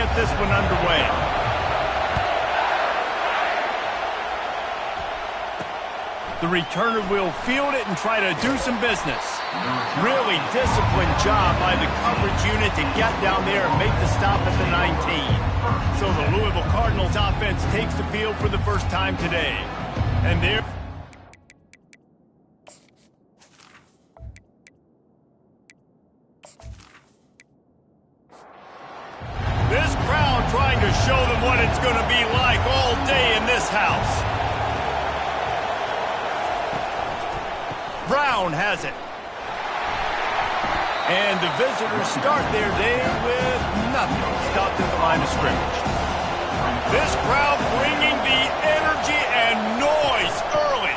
get this one underway. The returner will field it and try to do some business. Really disciplined job by the coverage unit to get down there and make the stop at the 19. So the Louisville Cardinals offense takes the field for the first time today. And there... This crowd trying to show them what it's going to be like all day in this house. Brown has it. And the visitors start their day with nothing stopped at the line of scrimmage. This crowd bringing the energy and noise early.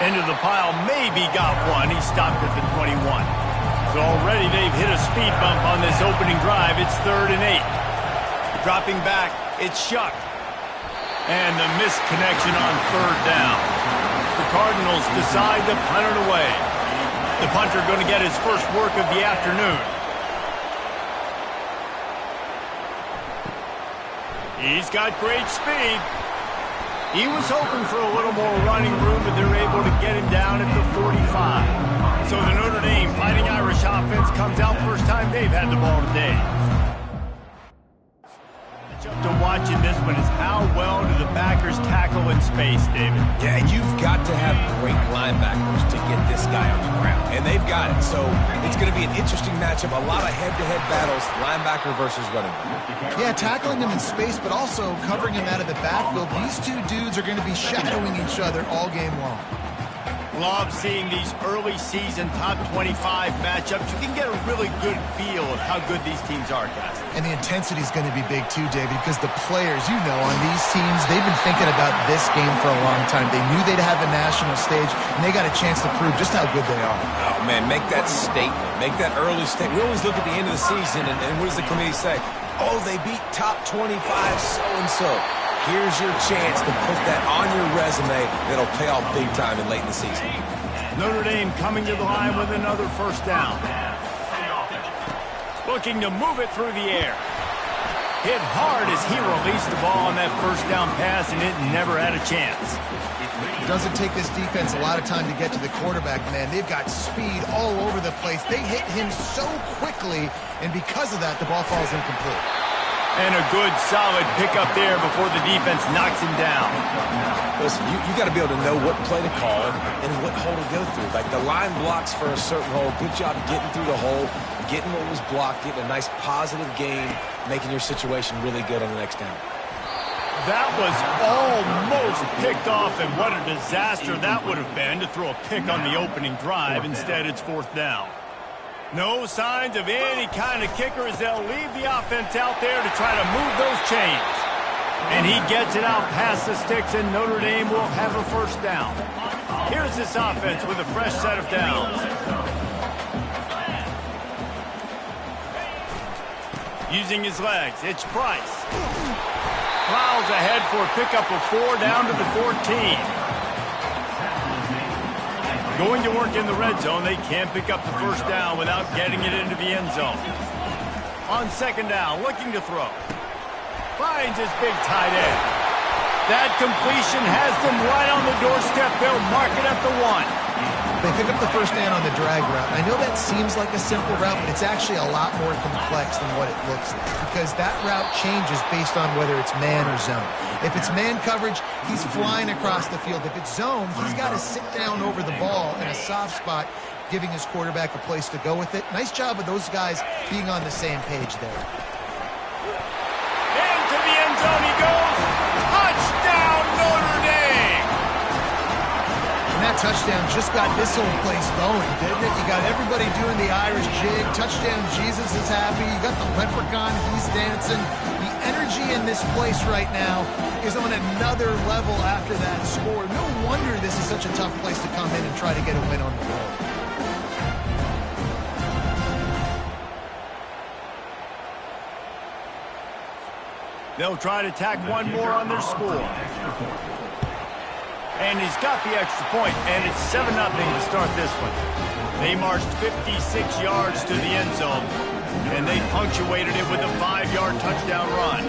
Into the pile, maybe got one. He stopped at the 21. So already they've hit a speed bump on this opening drive. It's 3rd and 8. Dropping back, it's Shuck. And the missed connection on 3rd down. The Cardinals decide to punt it away. The punter going to get his first work of the afternoon. He's got great speed. He was hoping for a little more running room, but they're able to get him down at the 45. So the Notre Dame Fighting Irish offense comes out first time they've had the ball today. To watching this one is how well do the backers tackle in space, David? Yeah, and you've got to have great linebackers to get this guy on the ground, and they've got it. So it's going to be an interesting matchup, a lot of head-to-head battles, linebacker versus running back. Yeah, tackling him in space, but also covering him out of the backfield. These two dudes are going to be shadowing each other all game long. Love seeing these early season top 25 matchups. You can get a really good feel of how good these teams are, guys. And the intensity is going to be big too, David, because the players, you know, on these teams, they've been thinking about this game for a long time. They knew they'd have a national stage, and they got a chance to prove just how good they are. Oh, man, make that statement. Make that early statement. We always look at the end of the season, and what does the committee say? Oh, they beat top 25 so-and-so. Here's your chance to put that on your resume that'll pay off big time and late in the season. Notre Dame coming to the line with another first down. Looking to move it through the air. Hit hard as he released the ball on that first down pass, and it never had a chance. It doesn't take this defense a lot of time to get to the quarterback, man. They've got speed all over the place. They hit him so quickly, and because of that, the ball falls incomplete. And a good, solid pickup there before the defense knocks him down. Listen, you got to be able to know what play to call and what hole to go through. Like the line blocks for a certain hole. Good job getting through the hole, getting what was blocked, getting a nice positive gain, making your situation really good on the next down. That was almost picked off, and what a disaster that would have been to throw a pick on the opening drive. Instead, it's 4th down. No signs of any kind of kicker as they'll leave the offense out there to try to move those chains. And he gets it out past the sticks, and Notre Dame will have a first down. Here's this offense with a fresh set of downs. Using his legs, it's Price. Plows ahead for a pickup of 4 down to the 14. Going to work in the red zone, they can't pick up the first down without getting it into the end zone. On 2nd down, looking to throw. Finds his big tight end. That completion has them right on the doorstep. They'll mark it at the 1. They pick up the first down on the drag route. I know that seems like a simple route, but it's actually a lot more complex than what it looks like, because that route changes based on whether it's man or zone. If it's man coverage, he's flying across the field. If it's zone, he's got to sit down over the ball in a soft spot, giving his quarterback a place to go with it. Nice job of those guys being on the same page there. Into the end zone he goes. Touchdown, Notre Dame! And that touchdown just got this whole place going, didn't it? You got everybody doing the Irish jig. Touchdown, Jesus is happy. You got the leprechaun, he's dancing. The energy in this place right now is on another level after that score. No wonder this is such a tough place to come in and try to get a win on the road. They'll try to tack one more on their score. And he's got the extra point, and it's 7-0 to start this one. They marched 56 yards to the end zone. and they punctuated it with a 5-yard touchdown run.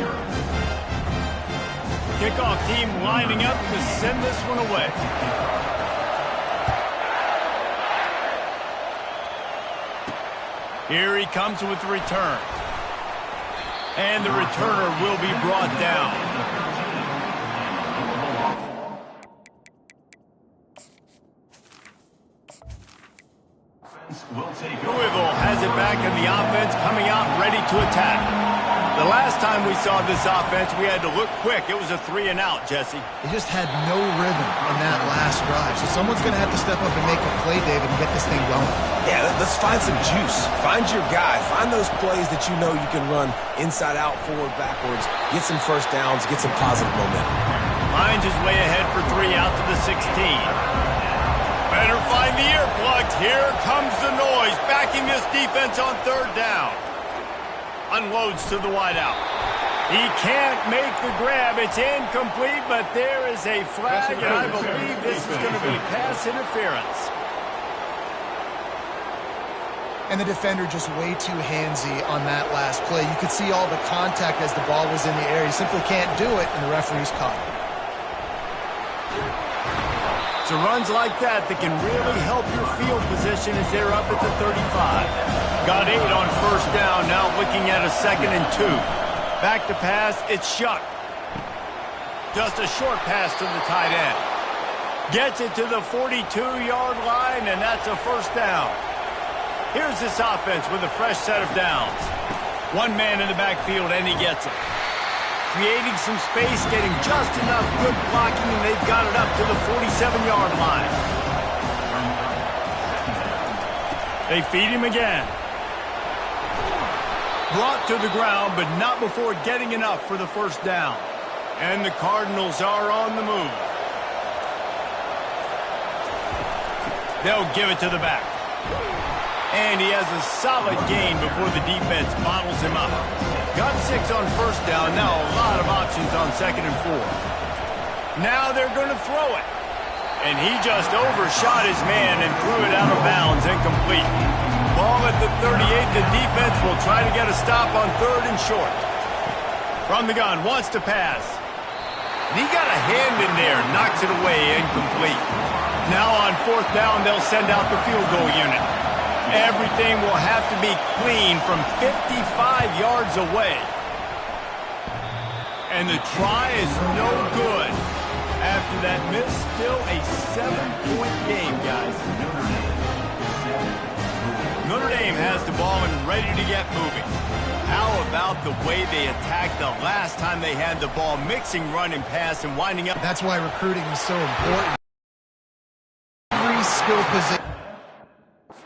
Kickoff team lining up to send this one away. Here he comes with the return. And the returner will be brought down. Louisville has it back in the offense, coming out ready to attack. The last time we saw this offense, we had to look quick. It was a 3-and-out, Jesse. They just had no rhythm on that last drive. So someone's going to have to step up and make a play, David, and get this thing going. Yeah, let's find some juice. Find your guy. Find those plays that you know you can run inside out, forward, backwards. Get some first downs. Get some positive momentum. Finds his way ahead for 3 out to the 16. Better find the earplugs. Here comes the noise. Backing this defense on 3rd down. Unloads to the wideout. He can't make the grab. It's incomplete, but there is a flag, and I believe this is going to be pass interference. And the defender just way too handsy on that last play. You could see all the contact as the ball was in the air. He simply can't do it, and the referee's caught it. So runs like that can really help your field position as they're up at the 35. Got 8 on 1st down, now looking at a 2nd and 2. Back to pass, it's Shuck. Just a short pass to the tight end. Gets it to the 42-yard line, and that's a 1st down. Here's this offense with a fresh set of downs. One man in the backfield, and he gets it. Creating some space, getting just enough good blocking, and they've got it up to the 47-yard line. They feed him again. Brought to the ground, but not before getting enough for the 1st down. And the Cardinals are on the move. They'll give it to the back. And he has a solid gain before the defense bottles him up. Got 6 on 1st down, now a lot of options on 2nd and 4. Now they're going to throw it. And he just overshot his man and threw it out of bounds, incomplete. Ball at the 38, the defense will try to get a stop on 3rd and short. From the gun, wants to pass. And he got a hand in there, knocks it away, incomplete. Now on 4th down, they'll send out the field goal unit. Everything will have to be clean from 55 yards away. And the try is no good. After that miss, still a 7-point game, guys. Notre Dame has the ball and ready to get moving. How about the way they attacked the last time they had the ball, mixing run and pass and winding up? That's why recruiting is so important. Every skill position.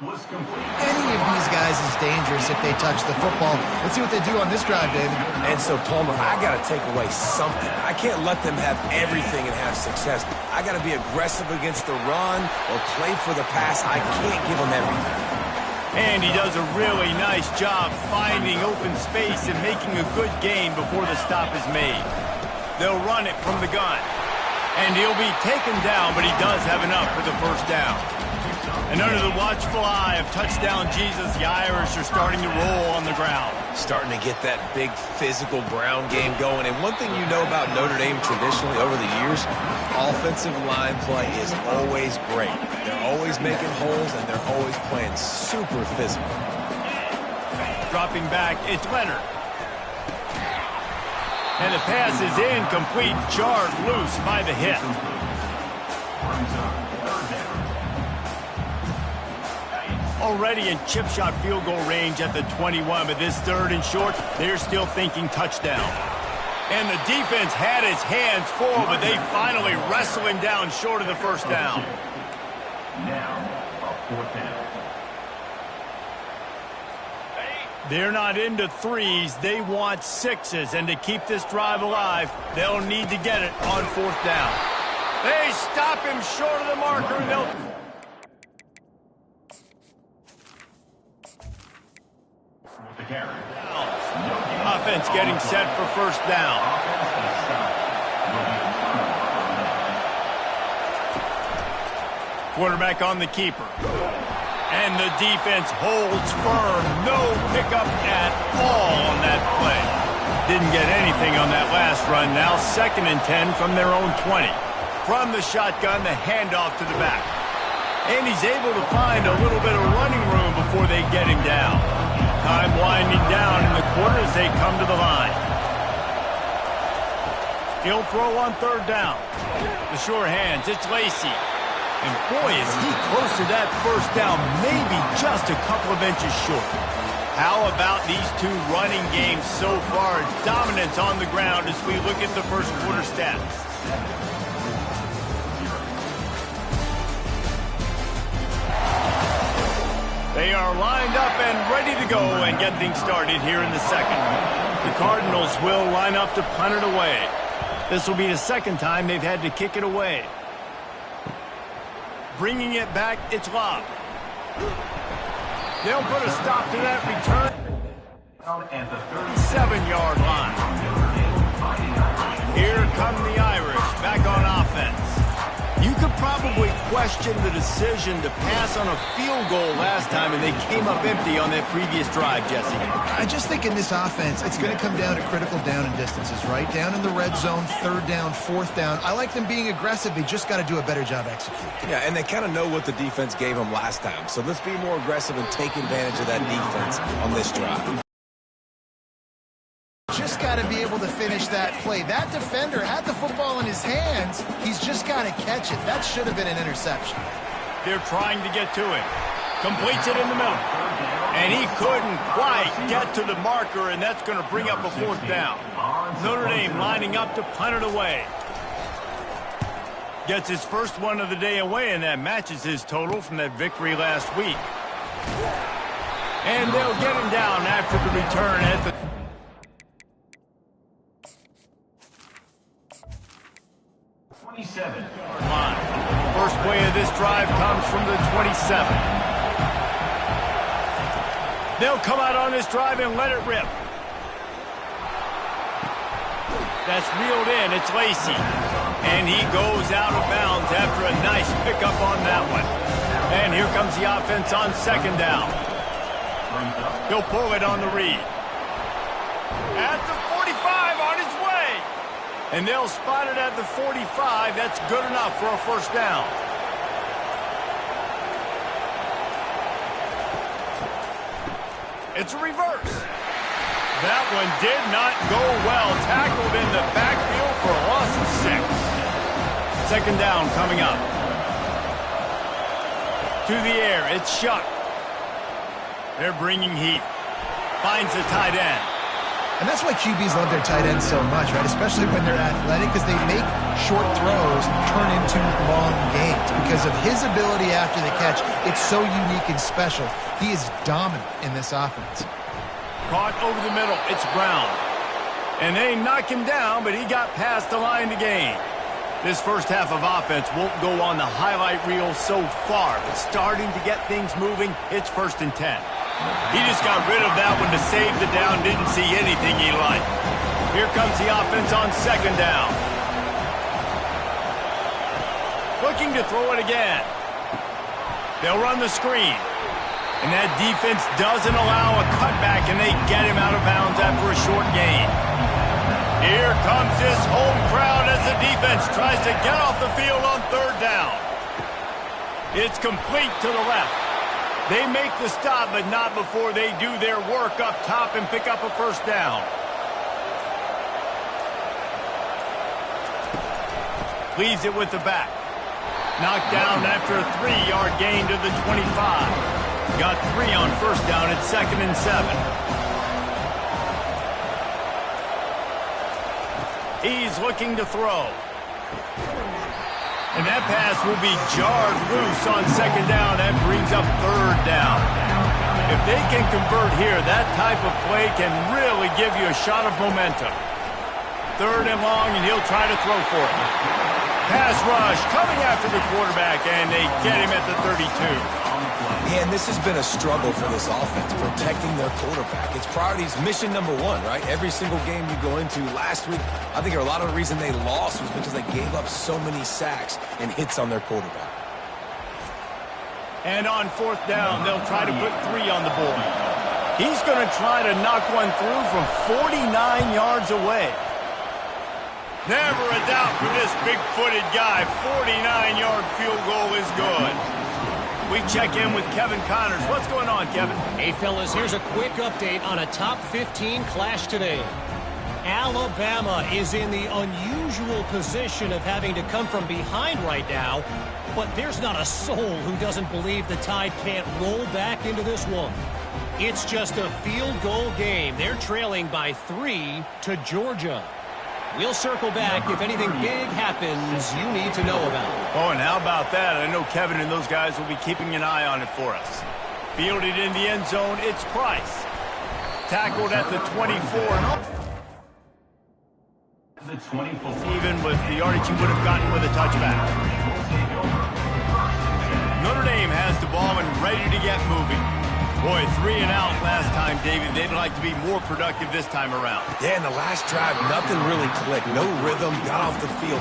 Any of these guys is dangerous if they touch the football. Let's see what they do on this drive, David. And so, Palmer, I got to take away something. I can't let them have everything and have success. I got to be aggressive against the run or play for the pass. I can't give them everything. And he does a really nice job finding open space and making a good gain before the stop is made. They'll run it from the gun. And he'll be taken down, but he does have enough for the 1st down. And under the watchful eye of touchdown Jesus, the Irish are starting to roll on the ground. Starting to get that big physical ground game going. And one thing you know about Notre Dame traditionally over the years, offensive line play is always great. They're always making holes, and they're always playing super physical. Dropping back, it's Leonard. And the pass is incomplete, jarred loose by the hit. Already in chip shot field goal range at the 21, but this 3rd and short, they're still thinking touchdown. And the defense had his hands full, but they finally wrestle him down short of the 1st down. Now, a 4th down. They're not into 3s, they want 6s, and to keep this drive alive, they'll need to get it on 4th down. They stop him short of the marker, and they'll... Offense getting set for 1st down. Quarterback on the keeper. And the defense holds firm. No pickup at all on that play. Didn't get anything on that last run. Now 2nd and 10 from their own 20. From the shotgun, the handoff to the back. And he's able to find a little bit of running room before they get him down. Time winding down in the quarter as they come to the line. He'll throw on 3rd down. The sure hands, it's Lacy. And boy, is he close to that 1st down, maybe just a couple of inches short. How about these two running games so far? Dominance on the ground as we look at the first quarter stats. They are lined up and ready to go and get things started here in the second. The Cardinals will line up to punt it away. This will be the 2nd time they've had to kick it away. Bringing it back, it's Love. They'll put a stop to that return at the 37-yard line. Here come the Irish back on offense. You could probably question the decision to pass on a field goal last time, and they came up empty on that previous drive, Jesse. I just think in this offense, it's going to come down to critical down and distances, right? Down in the red zone, 3rd down, 4th down. I like them being aggressive. They just got to do a better job executing. Yeah, and they kind of know what the defense gave them last time. So let's be more aggressive and take advantage of that defense on this drive. Just got to be able to finish that play. That defender had the football in his hands. He's just got to catch it. That should have been an interception. They're trying to get to it. Completes it in the middle. And he couldn't quite get to the marker, and that's going to bring up a 4th down. Notre Dame lining up to punt it away. Gets his first one of the day away, and that matches his total from that victory last week. And they'll get him down after the return at the 27-yard line. First play of this drive comes from the 27. They'll come out on this drive and let it rip. That's reeled in. It's Lacy. And he goes out of bounds after a nice pickup on that one. And here comes the offense on 2nd down. He'll pull it on the read. At the 45, on his way. And they'll spot it at the 45. That's good enough for a 1st down. It's a reverse. That one did not go well. Tackled in the backfield for a loss of 6. 2nd down coming up. To the air, it's Shuck. They're bringing heat. Finds the tight end. And that's why QBs love their tight ends so much, right? Especially when they're athletic, because they make short throws turn into long gains. Because of his ability after the catch, it's so unique and special. He is dominant in this offense. Caught over the middle. It's Brown. And they knock him down, but he got past the line to gain. This first half of offense won't go on the highlight reel so far, but starting to get things moving, it's 1st and 10. He just got rid of that one to save the down, didn't see anything he liked. Here comes the offense on 2nd down. Looking to throw it again. They'll run the screen. And that defense doesn't allow a cutback, and they get him out of bounds after a short gain. Here comes this home crowd as the defense tries to get off the field on 3rd down. It's complete to the left. They make the stop, but not before they do their work up top and pick up a 1st down. Leaves it with the back. Knocked down after a 3-yard gain to the 25. Got 3 on 1st down at 2nd and 7. He's looking to throw. And that pass will be jarred loose on 2nd down. That brings up 3rd down. If they can convert here, that type of play can really give you a shot of momentum. 3rd and long, and he'll try to throw for it. Pass rush coming after the quarterback, and they get him at the 32. And this has been a struggle for this offense, protecting their quarterback. It's priorities, mission number 1, right? Every single game you go into. Last week, I think a lot of the reason they lost was because they gave up so many sacks and hits on their quarterback. And on fourth down, they'll try to put 3 on the board. He's going to try to knock one through from 49 yards away. Never a doubt for this big-footed guy. 49-yard field goal is good. We check in with Kevin Connors. What's going on, Kevin? Hey, fellas, here's a quick update on a top 15 clash today. Alabama is in the unusual position of having to come from behind right now, but there's not a soul who doesn't believe the Tide can't roll back into this one. It's just a field goal game. They're trailing by 3 to Georgia. We'll circle back if anything big happens you need to know about. Oh, and how about that? I know Kevin and those guys will be keeping an eye on it for us. Fielded in the end zone, it's Price. Tackled at the 24. Even with the yardage he would have gotten with a touchback. Notre Dame has the ball and ready to get moving. Boy, 3 and out last time, David. They'd like to be more productive this time around. Yeah, in the last drive, nothing really clicked. No rhythm, got off the field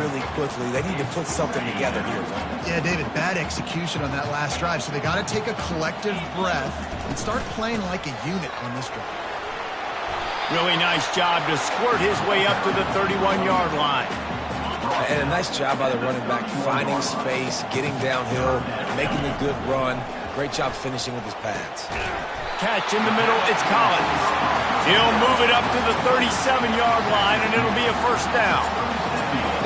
really quickly. They need to put something together here. Yeah, David, bad execution on that last drive. So they got to take a collective breath and start playing like a unit on this drive. Really nice job to squirt his way up to the 31-yard line. And a nice job by the running back, finding space, getting downhill, making a good run. Great job finishing with his pads. Catch in the middle, it's Collins. He'll move it up to the 37-yard line, and it'll be a first down.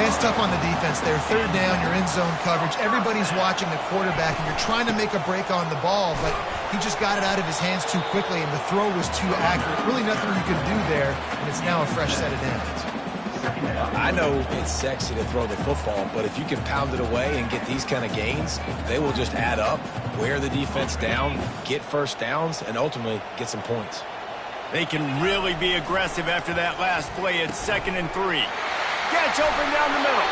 It's tough on the defense there. Third down, you're in zone coverage. Everybody's watching the quarterback, and you're trying to make a break on the ball, but he just got it out of his hands too quickly, and the throw was too accurate. Really nothing you can do there, and it's now a fresh set of downs. I know it's sexy to throw the football, but if you can pound it away and get these kind of gains, they will just add up, wear the defense down, get first downs, and ultimately get some points. They can really be aggressive after that last play. It's 2nd and 3. Catch open down the middle.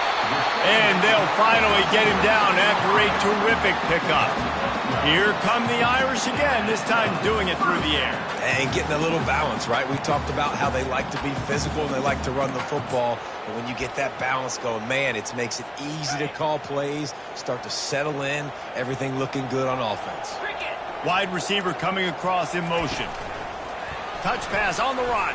And they'll finally get him down after a terrific pickup. Here come the Irish again, this time doing it through the air. And getting a little balance, right? We talked about how they like to be physical and they like to run the football. But when you get that balance going, man, it makes it easy to call plays, start to settle in, everything looking good on offense. Wide receiver coming across in motion. Touch pass on the run.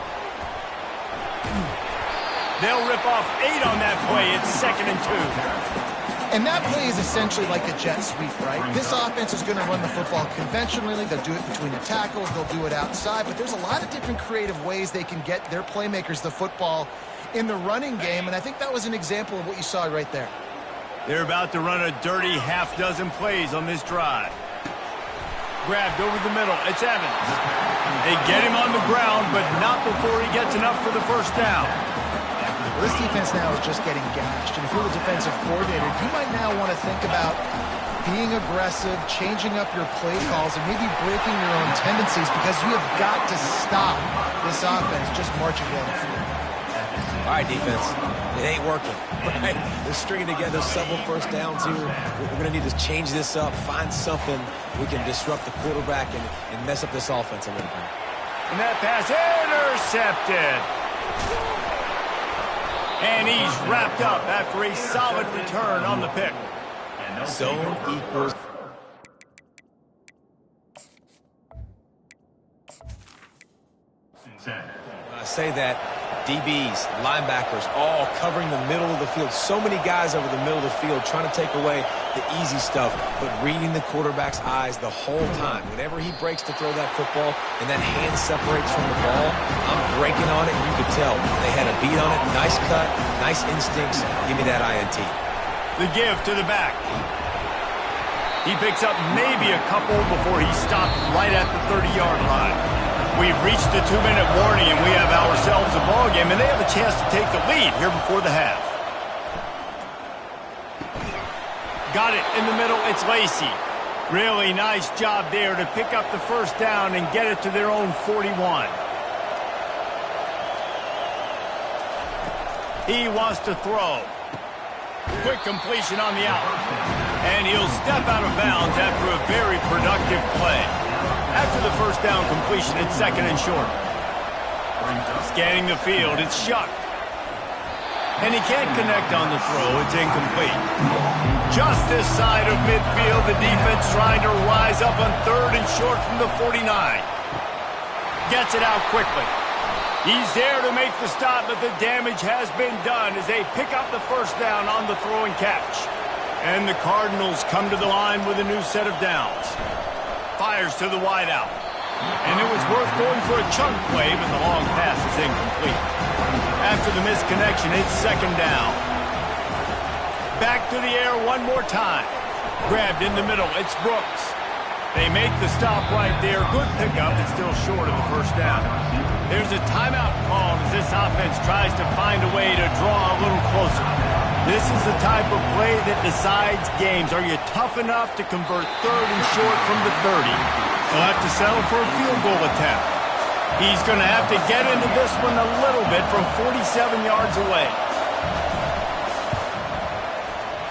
They'll rip off 8 on that play. It's 2nd and 2. And that play is essentially like a jet sweep, right? This offense is going to run the football conventionally. They'll do it between the tackles. They'll do it outside. But there's a lot of different creative ways they can get their playmakers the football in the running game. And I think that was an example of what you saw right there. They're about to run a dirty half-dozen plays on this drive. Grabbed over the middle. It's Evans. They get him on the ground, but not before he gets enough for the first down. This defense now is just getting gashed. And if you're the defensive coordinator, you might now want to think about being aggressive, changing up your play calls, and maybe breaking your own tendencies because you have got to stop this offense just marching down the field. All right, defense. It ain't working. Right? They're stringing together several first downs here. We're going to need to change this up, find something we can disrupt the quarterback and mess up this offense a little bit. And that pass intercepted. And he's wrapped up after a solid return on the pick. Zone equals. When I say that, DBs, linebackers, all covering the middle of the field. So many guys over the middle of the field trying to take away the easy stuff, but reading the quarterback's eyes the whole time. Whenever he breaks to throw that football and that hand separates from the ball, I'm breaking on it, and you could tell. They had a beat on it. Nice cut, nice instincts. Give me that INT. The give to the back. He picks up maybe a couple before he stopped right at the 30-yard line. We've reached the 2-minute warning, and we have ourselves a ball game, and they have a chance to take the lead here before the half. Got it in the middle. It's Lacey. Really nice job there to pick up the first down and get it to their own 41. He wants to throw. Quick completion on the out. And he'll step out of bounds after a very productive play. After the first down completion, it's 2nd and short. Scanning the field, it's Shuck. And he can't connect on the throw. It's incomplete. Just this side of midfield, the defense trying to rise up on 3rd and short from the 49. Gets it out quickly. He's there to make the stop, but the damage has been done as they pick up the first down on the throw and catch. And the Cardinals come to the line with a new set of downs. Fires to the wideout. And it was worth going for a chunk play, but the long pass is incomplete. After the missed connection, it's 2nd down. Back to the air one more time. Grabbed in the middle. It's Brooks. They make the stop right there. Good pickup, but still short of the first down. There's a timeout called as this offense tries to find a way to draw a little closer. This is the type of play that decides games. Are you tough enough to convert 3rd and short from the 30? He'll have to settle for a field goal attempt. He's going to have to get into this one a little bit from 47 yards away.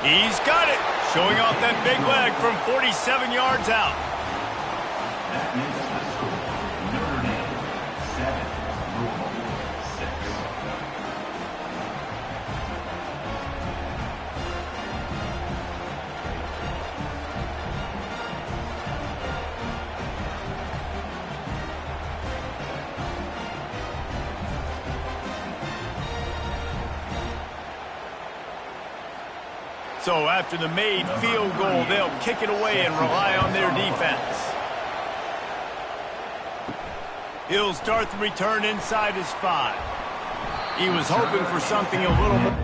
He's got it. Showing off that big leg from 47 yards out. Notre Dame 7, Louisville 6. So after the made field goal, they'll kick it away and rely on their defense. He'll start the return inside his 5. He was hoping for something a little more.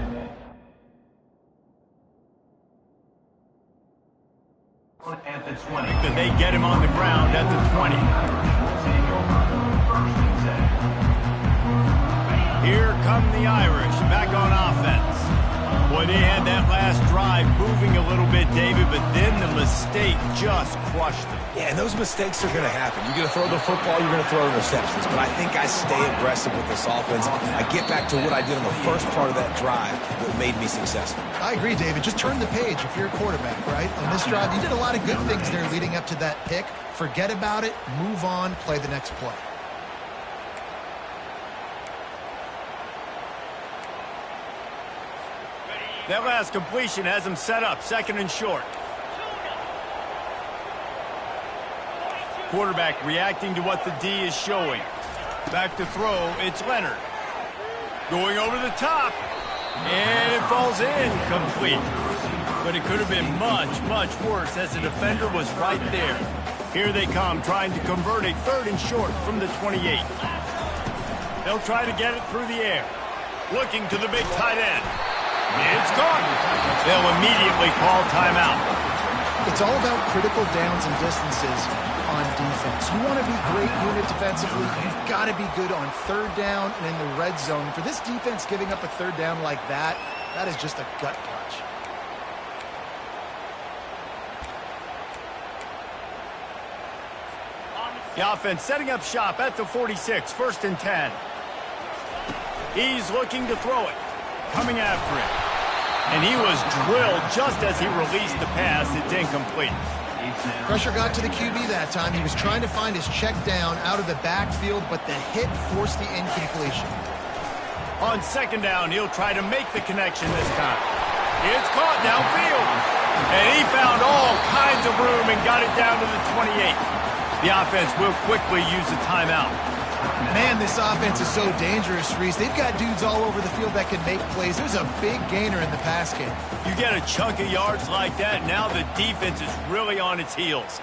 At the 20. That they get him on the ground at the 20. Here come the Irish back on offense. Boy, they had that last drive moving a little bit, David, but then the mistake just crushed them. Yeah, and those mistakes are going to happen. You're going to throw the football, you're going to throw interceptions. But I think I stay aggressive with this offense. I get back to what I did on the first part of that drive that made me successful. I agree, David. Just turn the page if you're a quarterback, right? On this drive, you did a lot of good things there leading up to that pick. Forget about it, move on, play the next play. That last completion has him set up, 2nd and short. Quarterback reacting to what the D is showing. Back to throw, it's Leonard. Going over the top, and it falls in, complete. But it could have been much, much worse as the defender was right there. Here they come, trying to convert a 3rd and short from the 28. They'll try to get it through the air. Looking to the big tight end. It's caught. They'll immediately call timeout. It's all about critical downs and distances on defense. You want to be great unit defensively. You've got to be good on 3rd down and in the red zone. For this defense giving up a 3rd down like that, that is just a gut punch. The offense setting up shop at the 46, 1st and 10. He's looking to throw it. Coming after him. And he was drilled just as he released the pass. It's incomplete. Pressure got to the QB that time. He was trying to find his check down out of the backfield, but the hit forced the incompletion. On 2nd down, he'll try to make the connection this time. It's caught downfield. And he found all kinds of room and got it down to the 28. The offense will quickly use a timeout. Man, this offense is so dangerous, Reese. They've got dudes all over the field that can make plays. There's a big gainer in the pass game. You get a chunk of yards like that, now the defense is really on its heels.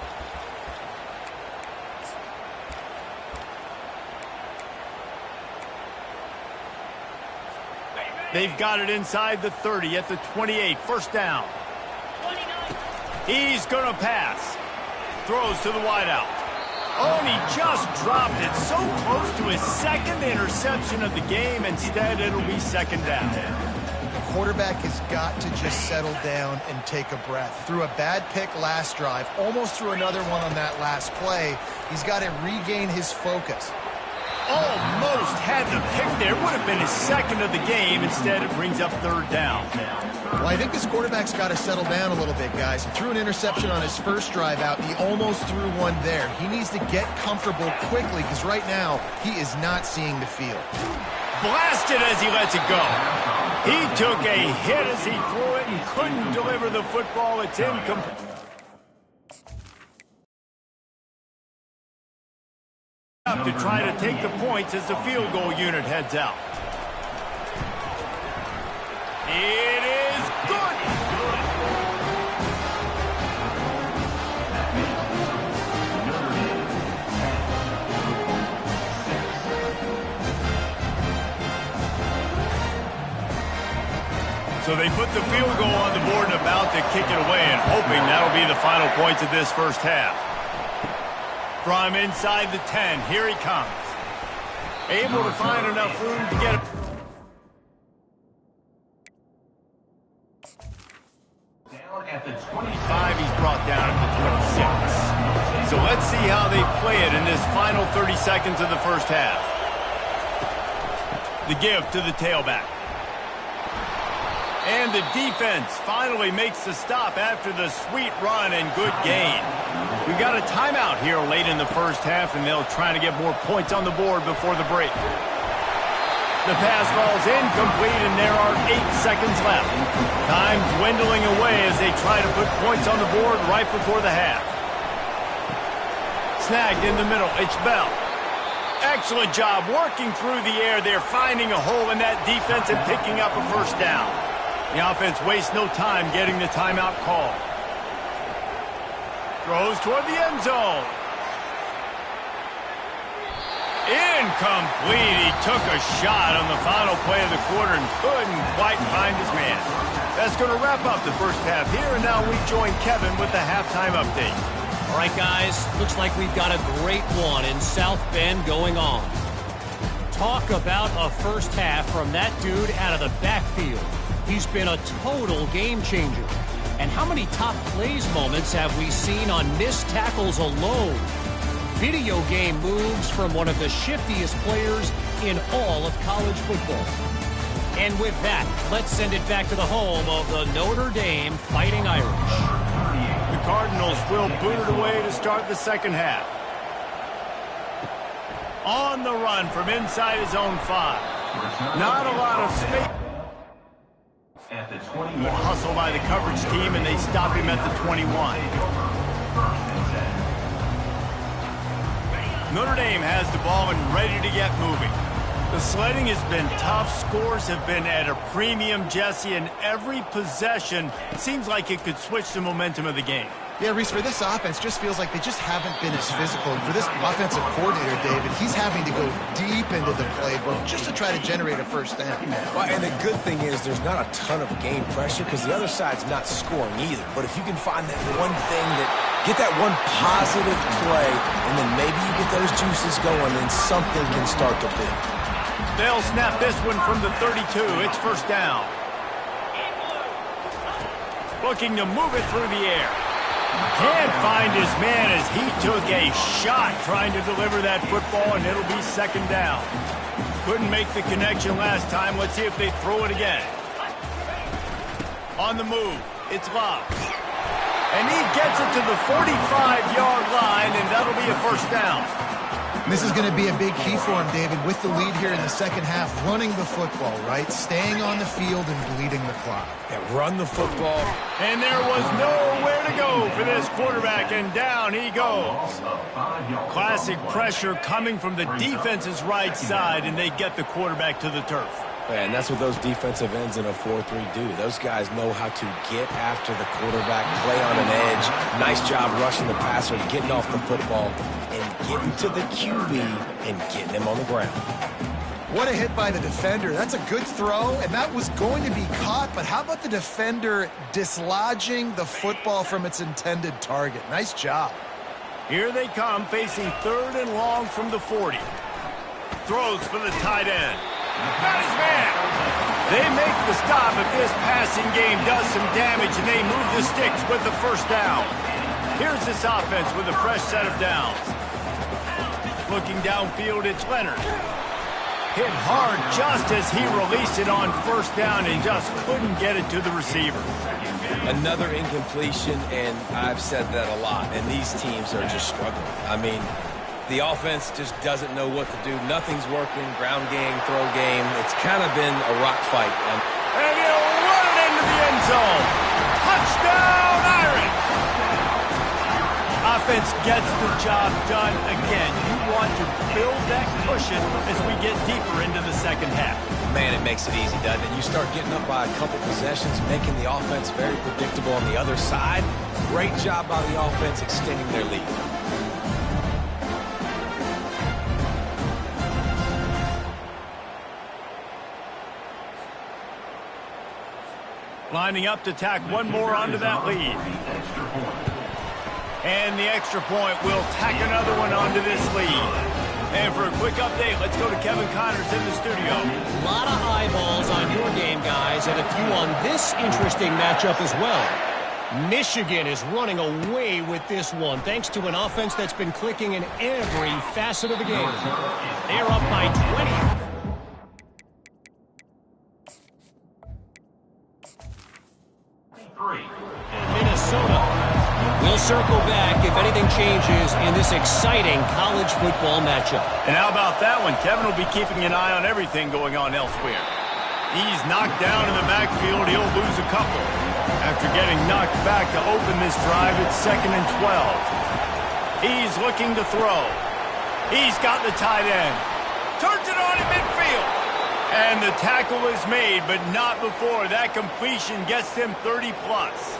They've got it inside the 30 at the 28, 1st down. He's going to pass. Throws to the wideout. Oh, and he just dropped it so close to his 2nd interception of the game. Instead, it'll be 2nd down. The quarterback has got to just settle down and take a breath. Threw a bad pick last drive, almost threw another one on that last play. He's got to regain his focus. Almost had the pick there. Would have been his 2nd of the game. Instead, it brings up 3rd down. Well, I think this quarterback's got to settle down a little bit, guys. He threw an interception on his first drive out, and he almost threw one there. He needs to get comfortable quickly because right now he is not seeing the field. blasted as he lets it go. He took a hit as he threw it and couldn't deliver the football. It's incomplete. To try to take the points as the field goal unit heads out. It is good. So they put the field goal on the board and about to kick it away, and hoping that'll be the final points of this first half. From inside the 10, here he comes. Able to find enough room to get it. Down at the 25. He's brought down at the 26. So let's see how they play it in this final 30 seconds of the first half. The give to the tailback. And the defense finally makes the stop after the sweet run and good gain. We've got a timeout here late in the first half, and they'll try to get more points on the board before the break. The pass ball's incomplete, and there are 8 seconds left. Time dwindling away as they try to put points on the board right before the half. Snagged in the middle, it's Bell. Excellent job working through the air there, finding a hole in that defense and picking up a first down. The offense wastes no time getting the timeout call. Throws toward the end zone. Incomplete. He took a shot on the final play of the quarter and couldn't quite find his man. That's going to wrap up the first half here, and now we join Kevin with the halftime update. All right, guys, looks like we've got a great one in South Bend going on. Talk about a first half from that dude out of the backfield. He's been a total game changer. And how many top plays moments have we seen on missed tackles alone? Video game moves from one of the shiftiest players in all of college football. And with that, let's send it back to the home of the Notre Dame Fighting Irish. The Cardinals will boot it away to start the second half. On the run from inside his own 5. Not a lot of space. At the 21. Good hustle by the coverage team, and they stop him at the 21. Notre Dame has the ball and ready to get moving. The sledding has been tough. Scores have been at a premium, Jesse, and every possession seems like it could switch the momentum of the game. Yeah, Reese, for this offense, just feels like they just haven't been as physical. And for this offensive coordinator, David, he's having to go deep into the playbook just to try to generate a first down. Well, and the good thing is there's not a ton of game pressure because the other side's not scoring either. But if you can find that one thing get that one positive play, and then maybe you get those juices going, then something can start to build. They'll snap this one from the 32. It's first down. Looking to move it through the air. Can't find his man as he took a shot trying to deliver that football, and it'll be second down. Couldn't make the connection last time. Let's see if they throw it again. On the move, it's Love. And he gets it to the 45-yard line, and that'll be a first down. This is going to be a big key for him, David, with the lead here in the second half, running the football, right? Staying on the field and bleeding the clock. Yeah, run the football. And there was nowhere to go for this quarterback, and down he goes. Classic pressure coming from the defense's right side, and they get the quarterback to the turf. Yeah, and that's what those defensive ends in a 4-3 do. Those guys know how to get after the quarterback, play on an edge. Nice job rushing the passer, getting off the football, and getting to the QB and getting him on the ground. What a hit by the defender. That's a good throw, and that was going to be caught, but how about the defender dislodging the football from its intended target? Nice job. Here they come, facing third and long from the 40. Throws for the tight end. Got his man. They make the stop if this passing game does some damage, and they move the sticks with the first down. Here's this offense with a fresh set of downs. Looking downfield, it's Leonard. Hit hard just as he released it on first down and just couldn't get it to the receiver. Another incompletion, and I've said that a lot, and these teams are just struggling. I mean, The offense just doesn't know what to do. Nothing's working. Ground game, throw game. It's kind of been a rock fight. And he'll run it into the end zone. Touchdown, Irish! Offense gets the job done again. You want to build that cushion as we get deeper into the second half. Man, it makes it easy, doesn't it? You start getting up by a couple possessions, making the offense very predictable on the other side. Great job by the offense extending their lead. Lining up to tack one more onto that lead. And the extra point will tack another one onto this lead. And for a quick update, let's go to Kevin Connors in the studio. A lot of eyeballs on your game, guys, and a few on this interesting matchup as well. Michigan is running away with this one, thanks to an offense that's been clicking in every facet of the game. They're up by 20. Minnesota will circle back if anything changes in this exciting college football matchup. And how about that one? Kevin will be keeping an eye on everything going on elsewhere. He's knocked down in the backfield. He'll lose a couple. After getting knocked back to open this drive, it's 2nd and 12. He's looking to throw. He's got the tight end. Turns it on in midfield. And the tackle is made, but not before that completion gets him 30-plus.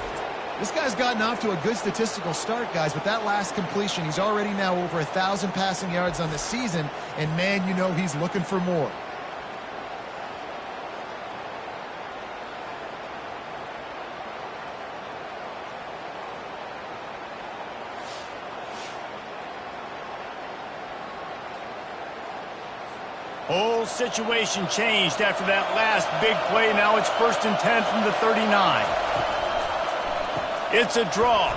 This guy's gotten off to a good statistical start, guys, but that last completion, he's already now over 1,000 passing yards on the season, and man, you know he's looking for more. Whole situation changed after that last big play. Now it's 1st and 10 from the 39. It's a draw.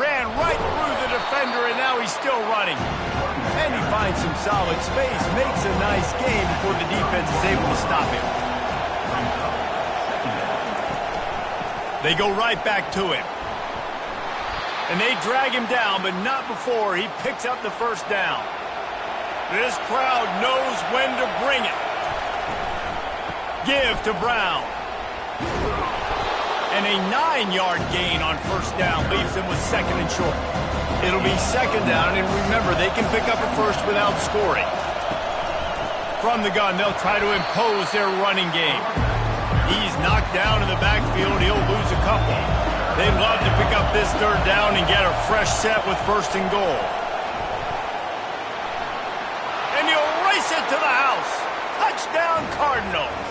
Ran right through the defender, and now he's still running. And he finds some solid space. Makes a nice game before the defense is able to stop him. They go right back to him. And they drag him down, but not before he picks up the first down. This crowd knows when to bring it. Give to Brown. And a 9-yard gain on first down leaves him with 2nd and short. It'll be 2nd down, and remember, they can pick up a first without scoring. From the gun, they'll try to impose their running game. He's knocked down in the backfield. He'll lose a couple. They'd love to pick up this 3rd down and get a fresh set with 1st and goal. It to the house. Touchdown, Cardinals.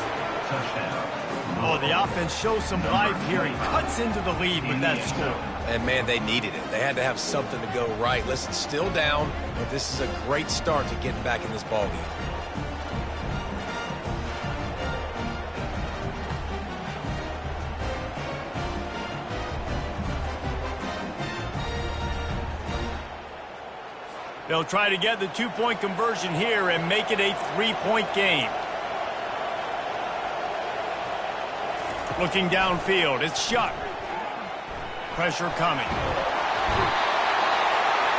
Oh, the offense shows some life here and cuts into the lead with that score. And, man, they needed it. They had to have something to go right. Listen, still down, but this is a great start to getting back in this ballgame. They'll try to get the 2-point conversion here and make it a 3-point game. Looking downfield, it's Shuck. Pressure coming.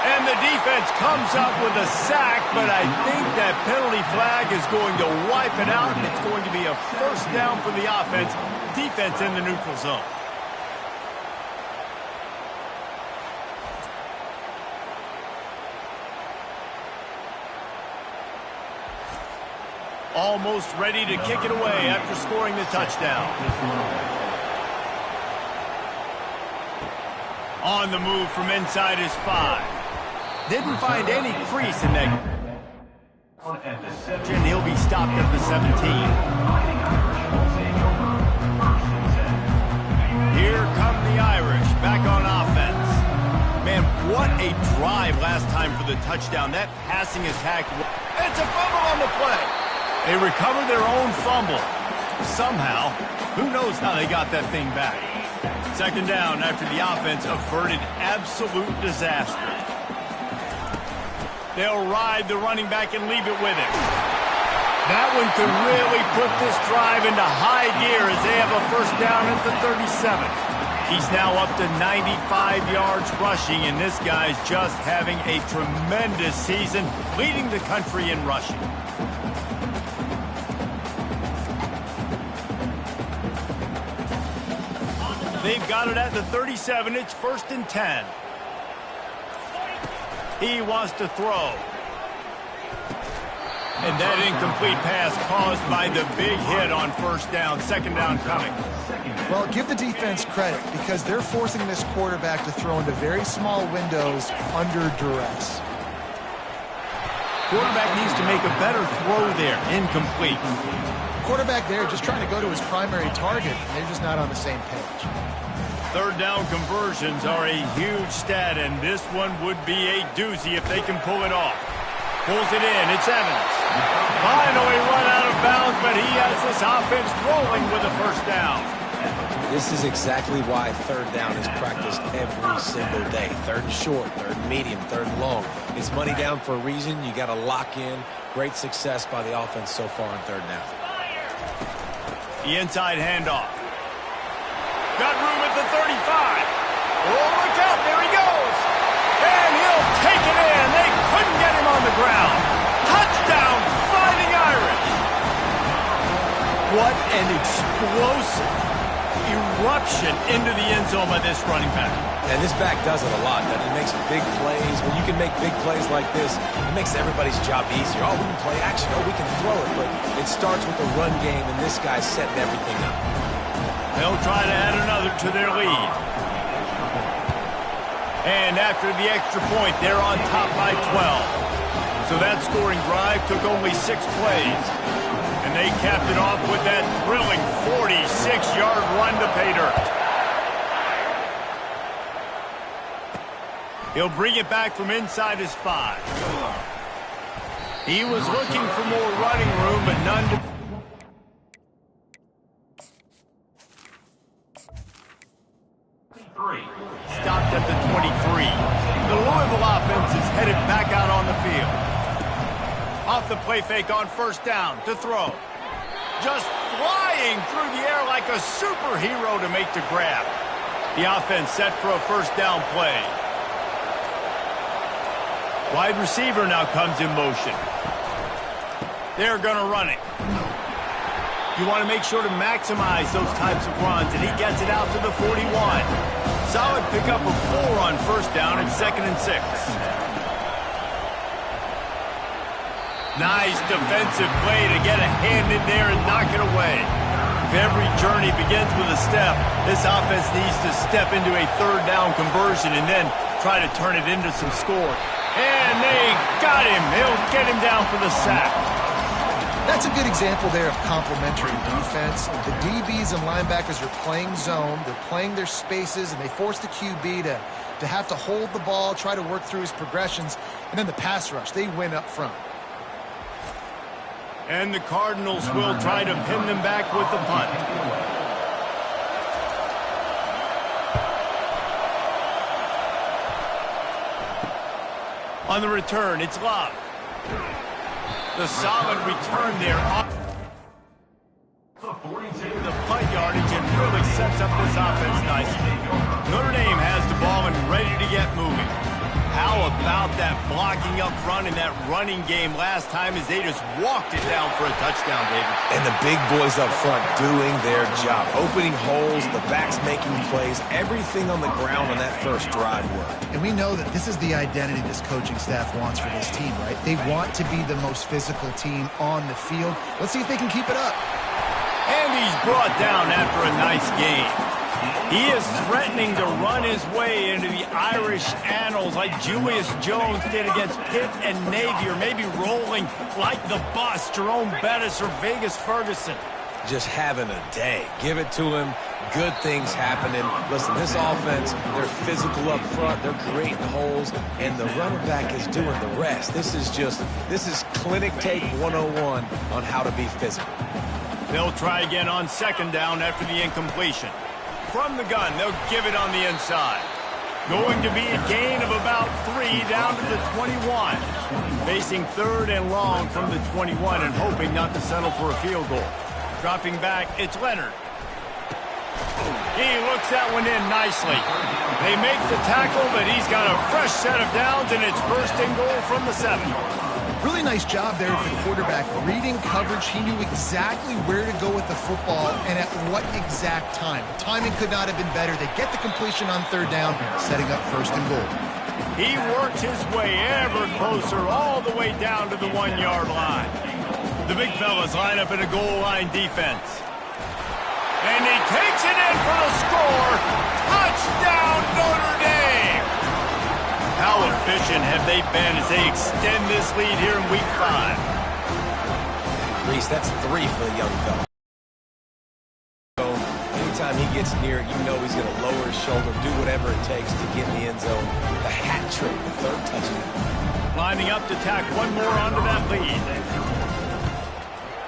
And the defense comes up with a sack, but I think that penalty flag is going to wipe it out, and it's going to be a first down for the offense. Defense in the neutral zone. Almost ready to kick it away after scoring the touchdown. On the move from inside his 5. Didn't find any crease in that. And he'll be stopped at the 17. Here come the Irish back on offense. Man, what a drive last time for the touchdown. That passing attack. It's a fumble on the play. They recover their own fumble. Somehow, who knows how they got that thing back. 2nd down after the offense averted absolute disaster. They'll ride the running back and leave it with him. That one could really put this drive into high gear as they have a first down at the 37. He's now up to 95 yards rushing, and this guy's just having a tremendous season, leading the country in rushing. They've got it at the 37. It's 1st and 10. He wants to throw. And that incomplete pass caused by the big hit on 1st down. 2nd down coming. Well, give the defense credit because they're forcing this quarterback to throw into very small windows under duress. Quarterback needs to make a better throw there. Incomplete. Quarterback there just trying to go to his primary target. They're just not on the same page. 3rd down conversions are a huge stat, and this one would be a doozy if they can pull it off. Pulls it in. It's Evans. Finally run out of bounds, but he has this offense rolling with a 1st down. This is exactly why 3rd down is practiced every single day. 3rd and short, 3rd and medium, 3rd and long. It's money down for a reason. You got to lock in. Great success by the offense so far on 3rd down. The inside handoff. Got room at the 35. Oh, look out. There he goes. And he'll take it in. They couldn't get him on the ground. Touchdown, Fighting Irish. What an explosive eruption into the end zone by this running back. And this back does it a lot. That he makes big plays. When you can make big plays like this, it makes everybody's job easier. Oh, we can play action. Oh, we can throw it. But it starts with the run game, and this guy's setting everything up. They'll try to add another to their lead. And after the extra point, they're on top by 12. So that scoring drive took only 6 plays. And they capped it off with that thrilling 46-yard run to pay dirt. He'll bring it back from inside his 5. He was looking for more running room, but none to... Stopped at the 23. The Louisville offense is headed back out on the field. Off the play fake on 1st down to throw. Just flying through the air like a superhero to make the grab. The offense set for a 1st down play. Wide receiver now comes in motion. They're going to run it. You want to make sure to maximize those types of runs, and he gets it out to the 41. Solid pickup of 4 on 1st down and 2nd and 6. Nice defensive play to get a hand in there and knock it away. If every journey begins with a step, this offense needs to step into a 3rd down conversion and then try to turn it into some score. And they got him. They'll get him down for the sack. That's a good example there of complementary defense. The DBs and linebackers are playing zone, they're playing their spaces, and they force the QB to have to hold the ball, try to work through his progressions, and then the pass rush, they win up front. And the Cardinals will try to pin them back with the punt. On the return, it's Love. The solid return there. The punt yardage and really sets up this offense nicely. Notre Dame has the ball and ready to get moving. How about that blocking up front and that running game last time as they just walked it down for a touchdown, David? And the big boys up front doing their job. Opening holes, the backs making plays, everything on the ground on that 1st drive worked. And we know that this is the identity this coaching staff wants for this team, right? They want to be the most physical team on the field. Let's see if they can keep it up. And he's brought down after a nice game. He is threatening to run his way into the Irish annals like Julius Jones did against Pitt and Navy, or maybe rolling like the bus, Jerome Bettis or Vegas Ferguson. Just having a day. Give it to him. Good things happening. Listen, this offense, they're physical up front. They're creating holes, and the running back is doing the rest. This is clinic take 101 on how to be physical. They'll try again on 2nd down after the incompletion. From the gun, they'll give it on the inside. Going to be a gain of about 3 down to the 21. Facing 3rd and long from the 21 and hoping not to settle for a field goal. Dropping back, it's Leonard. He looks that one in nicely. They make the tackle, but he's got a fresh set of downs, and it's first and goal from the 7. Really nice job there for the quarterback. Reading coverage, he knew exactly where to go with the football and at what exact time. The timing could not have been better. They get the completion on 3rd down, setting up first and goal. He works his way ever closer all the way down to the 1-yard line. The big fellas line up in a goal line defense. And he takes it in for the score. Touchdown, Notre Dame! How efficient have they been as they extend this lead here in Week 5? Reese, that's 3 for the young fella. So anytime he gets near it, you know he's going to lower his shoulder, do whatever it takes to get in the end zone. The hat trick, the 3rd touchdown. Lining up to tack one more onto that lead.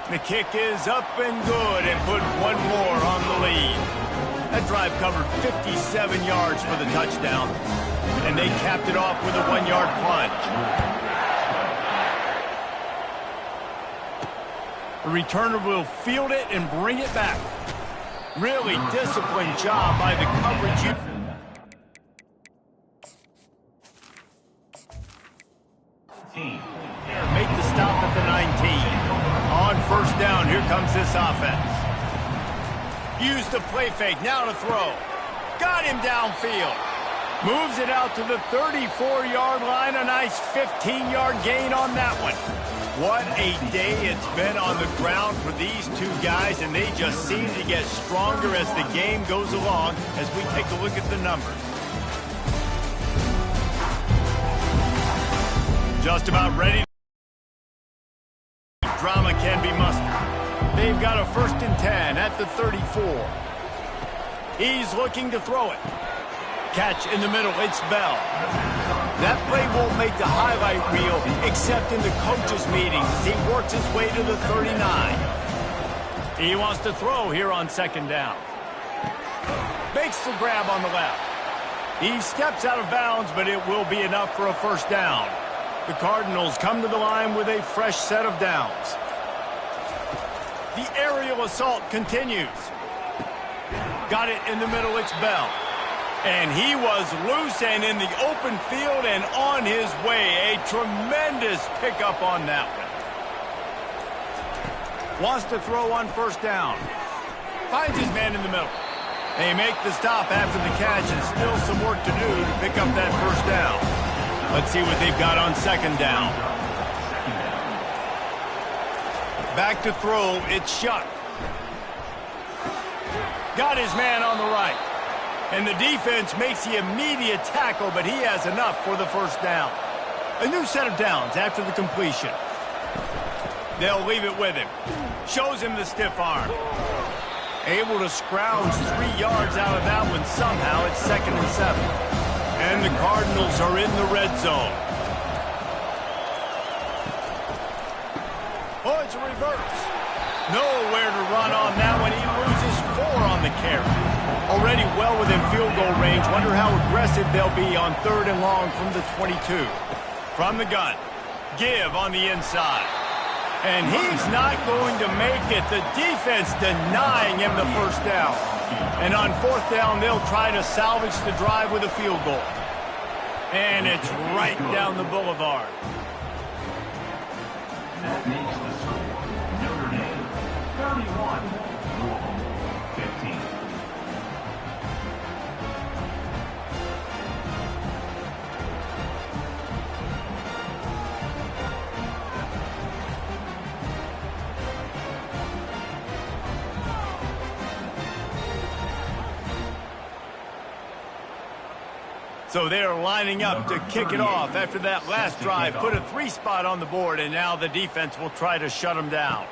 The kick is up and good and put one more on the lead. That drive covered 57 yards for the touchdown, and they capped it off with a 1-yard plunge. The returner will field it and bring it back. Really disciplined job by the coverage unit. Make the stop at the 19. On 1st down, here comes this offense. Use the play fake, now to throw. Got him downfield. Moves it out to the 34-yard line. A nice 15-yard gain on that one. What a day it's been on the ground for these two guys, and they just seem to get stronger as the game goes along as we take a look at the numbers. Just about ready. Drama can be mustered. They've got a 1st and 10 at the 34. He's looking to throw it. Catch in the middle, it's Bell. That play won't make the highlight reel except in the coaches' meetings as he works his way to the 39. He wants to throw here on 2nd down. Makes the grab on the left. He steps out of bounds, but it will be enough for a 1st down. The Cardinals come to the line with a fresh set of downs. The aerial assault continues. Got it in the middle, it's Bell. And he was loose and in the open field and on his way. A tremendous pickup on that one. Wants to throw on 1st down. Finds his man in the middle. They make the stop after the catch and still some work to do to pick up that 1st down. Let's see what they've got on 2nd down. Back to throw, it's Shuck. Got his man on the right. And the defense makes the immediate tackle, but he has enough for the 1st down. A new set of downs after the completion. They'll leave it with him. Shows him the stiff arm. Able to scrounge 3 yards out of that one somehow. It's 2nd and 7. And the Cardinals are in the red zone. Oh, it's a reverse. Nowhere to run on that one. He loses 4 on the carry. Already well within field goal range. Wonder how aggressive they'll be on 3rd and long from the 22. From the gun. Give on the inside. And he's not going to make it. The defense denying him the 1st down. And on 4th down, they'll try to salvage the drive with a field goal. And it's right down the boulevard. That makes the score. Notre Dame 31, Louisville 15. So they're lining up to kick it off after that last drive. Put a 3 spot on the board, and now the defense will try to shut them down.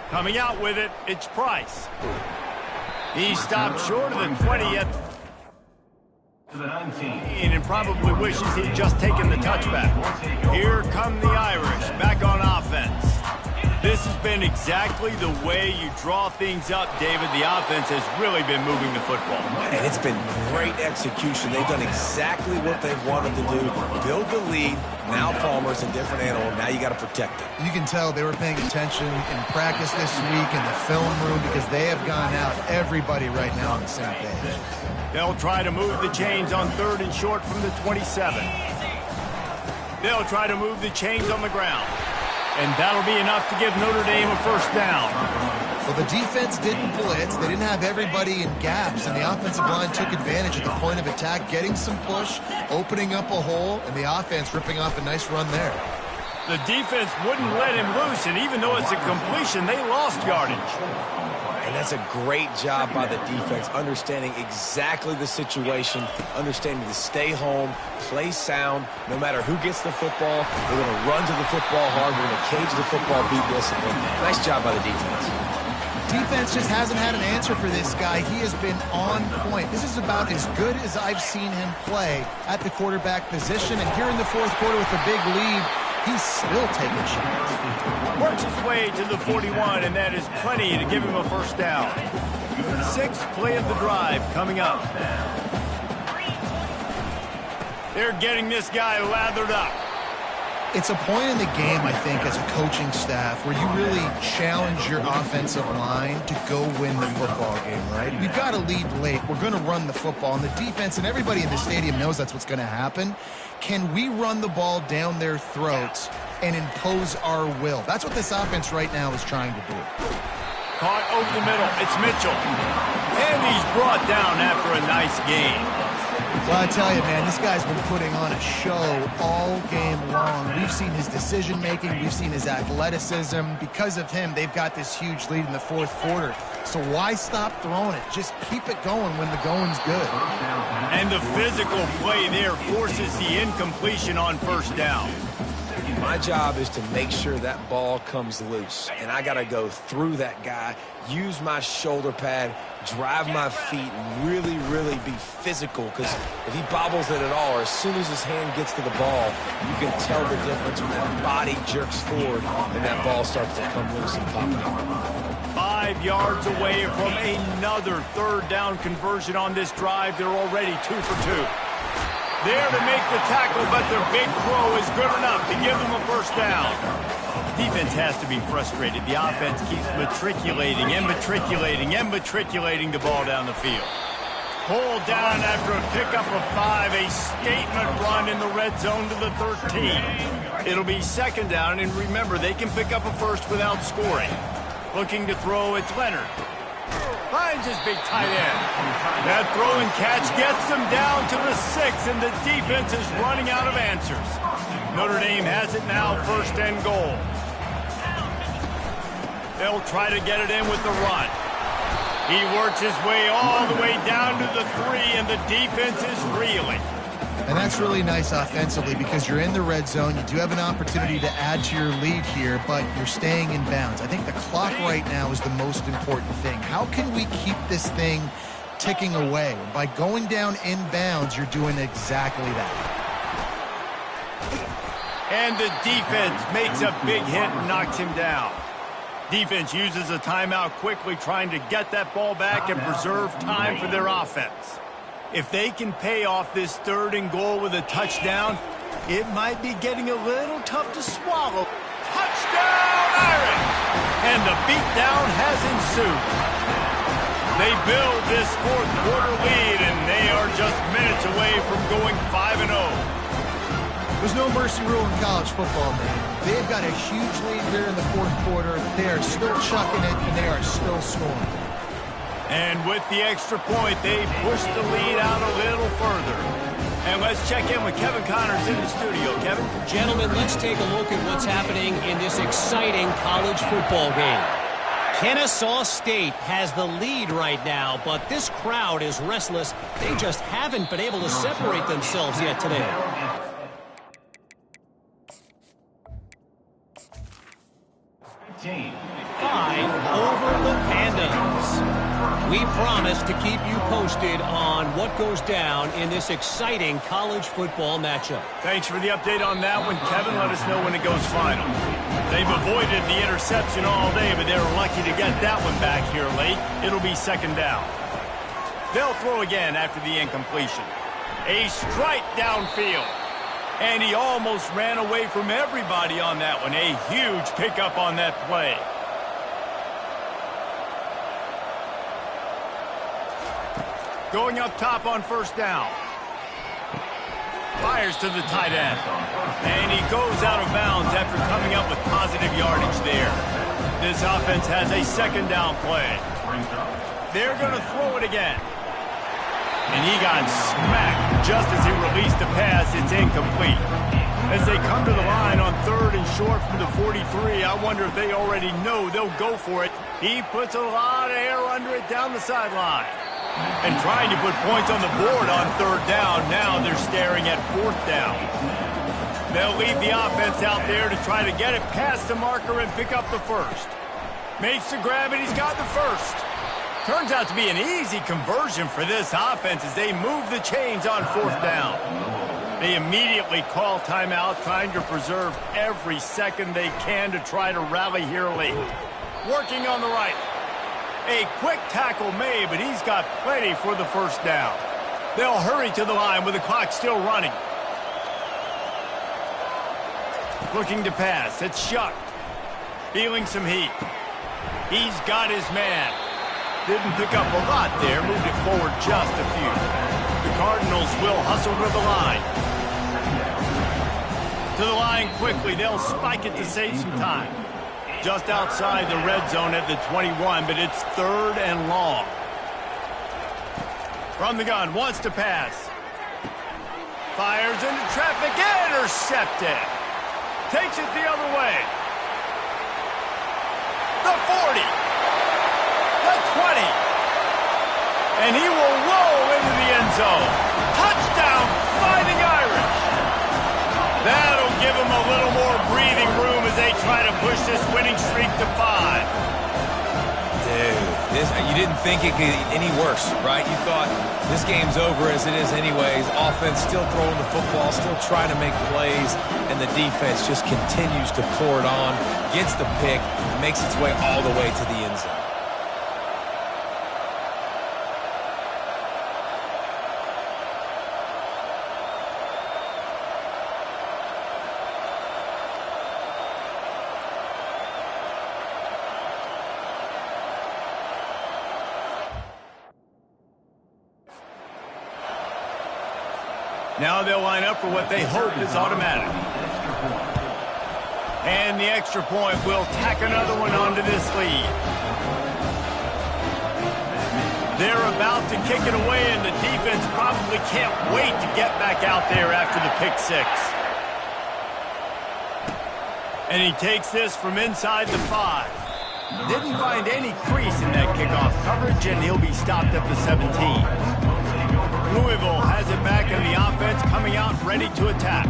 Coming out with it, it's Price. He stopped short of the 20 at The 19. and probably wishes he'd just taken the touchback. Here come the Irish, back on offense. This has been exactly the way you draw things up, David. The offense has really been moving the football. And it's been great execution. They've done exactly what they've wanted to do. Build the lead. Now Palmer's a different animal. Now you got to protect it. You can tell they were paying attention in practice this week in the film room because they have gone out, everybody right now on the same page. They'll try to move the chains on 3rd and short from the 27. They'll try to move the chains on the ground. And that'll be enough to give Notre Dame a first down. Well, the defense didn't blitz. They didn't have everybody in gaps, and the offensive line took advantage at the point of attack, getting some push, opening up a hole, and the offense ripping off a nice run there. The defense wouldn't let him loose, and even though it's a completion, they lost yardage. And that's a great job by the defense, understanding exactly the situation, understanding to stay home, play sound. No matter who gets the football, we're going to run to the football hard. We're going to cage the football, be disciplined. Nice job by the defense. Defense just hasn't had an answer for this guy. He has been on point. This is about as good as I've seen him play at the quarterback position. And here in the fourth quarter with a big lead, he's still taking shots. Works his way to the 41, and that is plenty to give him a first down. 6th play of the drive coming up. They're getting this guy lathered up. It's a point in the game, I think, as a coaching staff where you really challenge your offensive line to go win the football game, right? We've got to lead late. We're going to run the football. And the defense and everybody in the stadium knows that's what's going to happen. Can we run the ball down their throats and impose our will? That's what this offense right now is trying to do. Caught over the middle. It's Mitchell. And he's brought down after a nice game. Well, I tell you, man, this guy's been putting on a show all game long. We've seen his decision-making. We've seen his athleticism. Because of him, they've got this huge lead in the fourth quarter. So why stop throwing it? Just keep it going when the going's good. And the physical play there forces the incompletion on first down. My job is to make sure that ball comes loose, and I got to go through that guy, use my shoulder pad, drive my feet, and really, really be physical, because if he bobbles it at all, or as soon as his hand gets to the ball, you can tell the difference when that body jerks forward and that ball starts to come loose and pop out. 5 yards away from another 3rd down conversion on this drive. They're already 2 for 2. There to make the tackle, but their big throw is good enough to give them a first down. Defense has to be frustrated. The offense keeps matriculating the ball down the field. Pulled down after a pickup of 5, a statement run in the red zone to the 13. It'll be 2nd down, and remember, they can pick up a first without scoring. Looking to throw, it's Leonard. Finds his big tight end. That throw and catch gets them down to the 6, and the defense is running out of answers. Notre Dame has it now, 1st and goal. They'll try to get it in with the run. He works his way all the way down to the 3, and the defense is reeling. And that's really nice offensively because you're in the red zone. You do have an opportunity to add to your lead here, but you're staying in bounds. I think the clock right now is the most important thing. How can we keep this thing ticking away? By going down in bounds, you're doing exactly that. And the defense makes a big hit and knocks him down. Defense uses a timeout quickly, trying to get that ball back and preserve time for their offense. If they can pay off this 3rd and goal with a touchdown, it might be getting a little tough to swallow. Touchdown, Irish! And the beatdown has ensued. They build this 4th quarter lead, and they are just minutes away from going 5-0. There's no mercy rule in college football, man. They've got a huge lead here in the 4th quarter. They are still chucking it, and they are still scoring. And with the extra point, they push the lead out a little further. And let's check in with Kevin Connors in the studio. Kevin? Gentlemen, let's take a look at what's happening in this exciting college football game. Kennesaw State has the lead right now, but this crowd is restless. They just haven't been able to separate themselves yet today. Five over the Pandas. We promise to keep you posted on what goes down in this exciting college football matchup. Thanks for the update on that one, Kevin. Let us know when it goes final. They've avoided the interception all day, but they were lucky to get that one back here late. It'll be second down. They'll throw again after the incompletion. A strike downfield. And he almost ran away from everybody on that one. A huge pickup on that play. Going up top on first down. Fires to the tight end. And he goes out of bounds after coming up with positive yardage there. This offense has a second down play. They're going to throw it again. And he got smacked just as he released the pass. It's incomplete. As they come to the line on third and short from the 43, I wonder if they already know they'll go for it. He puts a lot of air under it down the sideline. And trying to put points on the board on third down. Now they're staring at fourth down. They'll leave the offense out there to try to get it past the marker and pick up the first. Makes the grab and he's got the first. Turns out to be an easy conversion for this offense as they move the chains on fourth down. They immediately call timeout, trying to preserve every second they can to try to rally here late. Working on the right. A quick tackle made, but he's got plenty for the first down. They'll hurry to the line with the clock still running. Looking to pass. It's Shuck. Feeling some heat. He's got his man. Didn't pick up a lot there. Moved it forward just a few. The Cardinals will hustle to the line. To the line quickly. They'll spike it to save some time. Just outside the red zone at the 21, but it's third and long. From the gun, wants to pass. Fires into traffic, intercepted. Takes it the other way. The 40. The 20. And he will roll into the end zone. Touchdown, Fighting Irish. That'll give him a little more breathing room as they try to push this winning streak to 5. Dude, you didn't think it could get any worse, right? You thought this game's over as it is anyways. Offense still throwing the football, still trying to make plays, and the defense just continues to pour it on, gets the pick, makes its way all the way to the end zone. Now they'll line up for what they hope is automatic. And the extra point will tack another one onto this lead. They're about to kick it away, and the defense probably can't wait to get back out there after the pick six. And he takes this from inside the 5. Didn't find any crease in that kickoff coverage, and he'll be stopped at the 17. Louisville has it back in the offense, coming out ready to attack.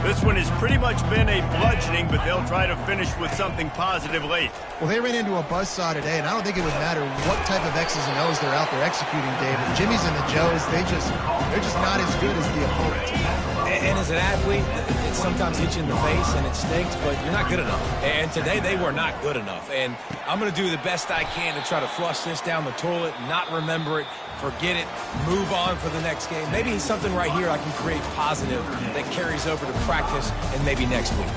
This one has pretty much been a bludgeoning, but they'll try to finish with something positive late. Well, they ran into a buzzsaw today, and I don't think it would matter what type of X's and O's they're out there executing, David. Jimmy's and the Joes, they're just not as good as the opponent. And as an athlete, it sometimes hits you in the face and it stinks, but you're not good enough. And today they were not good enough. And I'm going to do the best I can to try to flush this down the toilet, not remember it, forget it, move on for the next game. Maybe something right here I can create positive that carries over to practice and maybe next week.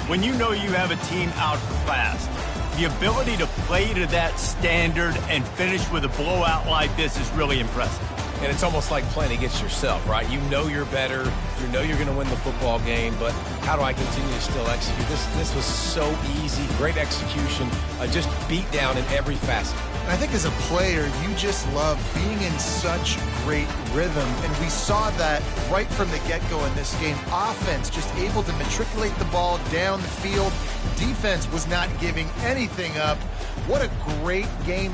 When you know you have a team outclassed, the ability to play to that standard and finish with a blowout like this is really impressive. And it's almost like playing against yourself, right? You know you're better. You know you're going to win the football game, but how do I continue to still execute? This was so easy. Great execution. Just beat down in every facet. I think as a player, you just love being in such great rhythm, and we saw that right from the get-go in this game. Offense just able to matriculate the ball down the field. Defense was not giving anything up. What a great game.